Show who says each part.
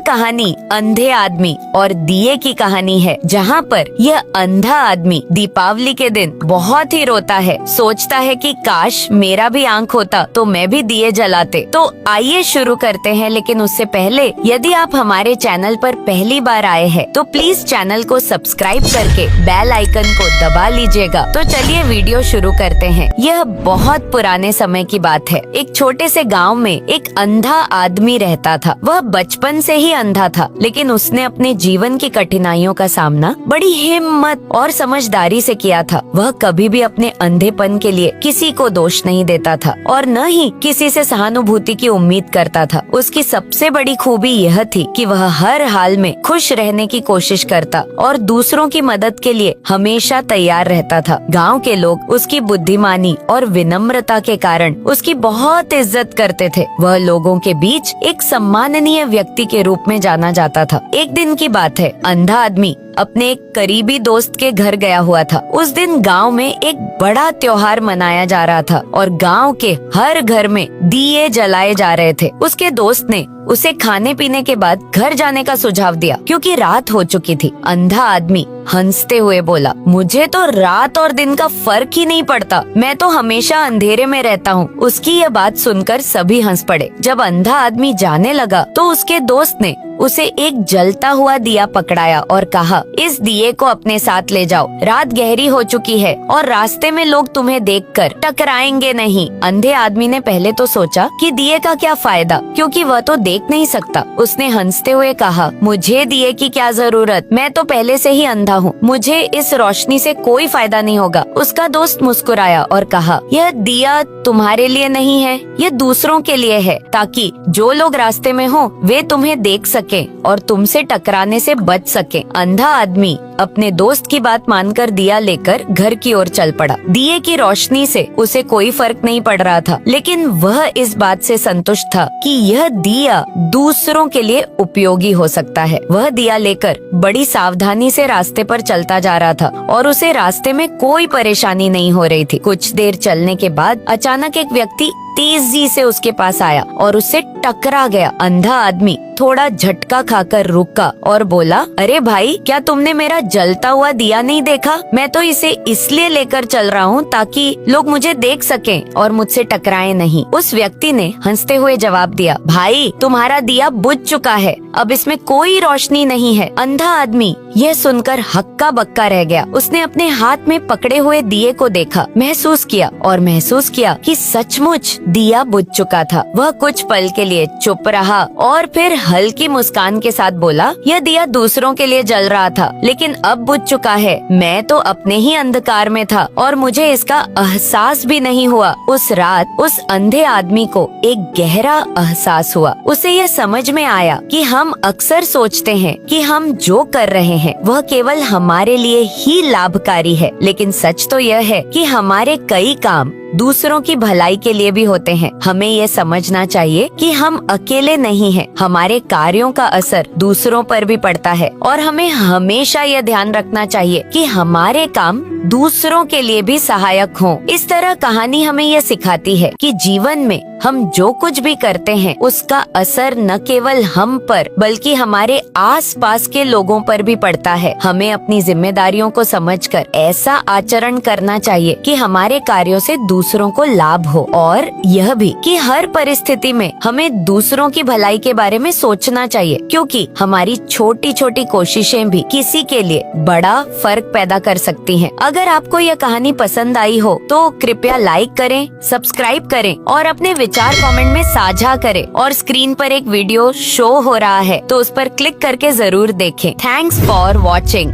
Speaker 1: कहानी अंधे आदमी और दिए की कहानी है, जहाँ पर यह अंधा आदमी दीपावली के दिन बहुत ही रोता है। सोचता है कि काश मेरा भी आंख होता तो मैं भी दिए जलाते। तो आइए शुरू करते हैं, लेकिन उससे पहले यदि आप हमारे चैनल पर पहली बार आए हैं तो प्लीज चैनल को सब्सक्राइब करके बेल आइकन को दबा लीजिएगा। तो चलिए वीडियो शुरू करते हैं। यह बहुत पुराने समय की बात है। एक छोटे से गाँव में एक अंधा आदमी रहता था। वह बचपन से ही अंधा था, लेकिन उसने अपने जीवन की कठिनाइयों का सामना बड़ी हिम्मत और समझदारी से किया था। वह कभी भी अपने अंधेपन के लिए किसी को दोष नहीं देता था और न ही किसी से सहानुभूति की उम्मीद करता था। उसकी सबसे बड़ी खूबी यह थी कि वह हर हाल में खुश रहने की कोशिश करता और दूसरों की मदद के लिए हमेशा तैयार रहता था। गाँव के लोग उसकी बुद्धिमानी और विनम्रता के कारण उसकी बहुत इज्जत करते थे। वह लोगों के बीच एक सम्माननीय व्यक्ति के रूप में जाना जाता था। एक दिन की बात है, अंधा आदमी अपने एक करीबी दोस्त के घर गया हुआ था। उस दिन गांव में एक बड़ा त्योहार मनाया जा रहा था और गांव के हर घर में दिए जलाए जा रहे थे। उसके दोस्त ने उसे खाने पीने के बाद घर जाने का सुझाव दिया, क्योंकि रात हो चुकी थी। अंधा आदमी हंसते हुए बोला, मुझे तो रात और दिन का फर्क ही नहीं पड़ता, मैं तो हमेशा अंधेरे में रहता हूँ। उसकी यह बात सुनकर सभी हंस पड़े। जब अंधा आदमी जाने लगा तो उसके दोस्त ने उसे एक जलता हुआ दिया पकड़ाया और कहा, इस दिए को अपने साथ ले जाओ। रात गहरी हो चुकी है और रास्ते में लोग तुम्हें देखकर टकराएंगे नहीं। अंधे आदमी ने पहले तो सोचा कि दिए का क्या फायदा, क्योंकि वह तो देख नहीं सकता। उसने हंसते हुए कहा, मुझे दिए की क्या जरूरत, मैं तो पहले से ही अंधा हूँ, मुझे इस रोशनी से कोई फायदा नहीं होगा। उसका दोस्त मुस्कुराया और कहा, यह दिया तुम्हारे लिए नहीं है, यह दूसरों के लिए है, ताकि जो लोग रास्ते में हो वे तुम्हें देख सके और तुमसे टकराने से बच सके। अंधा आदमी अपने दोस्त की बात मानकर दिया लेकर घर की ओर चल पड़ा। दिए की रोशनी से उसे कोई फर्क नहीं पड़ रहा था, लेकिन वह इस बात से संतुष्ट था कि यह दिया दूसरों के लिए उपयोगी हो सकता है। वह दिया लेकर बड़ी सावधानी से रास्ते पर चलता जा रहा था और उसे रास्ते में कोई परेशानी नहीं हो रही थी। कुछ देर चलने के बाद अचानक एक व्यक्ति तेजी से उसके पास आया और उससे टकरा गया। अंधा आदमी थोड़ा झटका खाकर रुका और बोला, अरे भाई, क्या तुमने मेरा जलता हुआ दिया नहीं देखा? मैं तो इसे इसलिए लेकर चल रहा हूँ ताकि लोग मुझे देख सकें और मुझसे टकराएं नहीं। उस व्यक्ति ने हंसते हुए जवाब दिया, भाई, तुम्हारा दिया बुझ चुका है, अब इसमें कोई रोशनी नहीं है। अंधा आदमी यह सुनकर हक्का बक्का रह गया। उसने अपने हाथ में पकड़े हुए दिए को देखा, महसूस किया कि सचमुच दिया बुझ चुका था। वह कुछ पल के लिए चुप रहा और फिर हल्की मुस्कान के साथ बोला, यह दिया दूसरों के लिए जल रहा था, लेकिन अब बुझ चुका है। मैं तो अपने ही अंधकार में था और मुझे इसका एहसास भी नहीं हुआ। उस रात उस अंधे आदमी को एक गहरा एहसास हुआ। उसे यह समझ में आया कि हम अक्सर सोचते हैं कि हम जो कर रहे हैं वह केवल हमारे लिए ही लाभकारी है, लेकिन सच तो यह है कि हमारे कई काम दूसरों की भलाई के लिए भी होते हैं। हमें ये समझना चाहिए कि हम अकेले नहीं हैं। हमारे कार्यों का असर दूसरों पर भी पड़ता है और हमें हमेशा यह ध्यान रखना चाहिए कि हमारे काम दूसरों के लिए भी सहायक हों। इस तरह कहानी हमें यह सिखाती है कि जीवन में हम जो कुछ भी करते हैं उसका असर न केवल हम पर बल्कि हमारे आसपास के लोगों पर भी पड़ता है। हमें अपनी जिम्मेदारियों को समझकर ऐसा आचरण करना चाहिए कि हमारे कार्यों से दूसरों को लाभ हो, और यह भी कि हर परिस्थिति में हमें दूसरों की भलाई के बारे में सोचना चाहिए, क्योंकि हमारी छोटी छोटी कोशिशें भी किसी के लिए बड़ा फर्क पैदा कर सकती हैं। अगर आपको यह कहानी पसंद आई हो तो कृपया लाइक करें, सब्सक्राइब करें और अपने विचार कमेंट में साझा करें। और स्क्रीन पर एक वीडियो शो हो रहा है तो उस पर क्लिक करके जरूर देखें। Thanks for watching.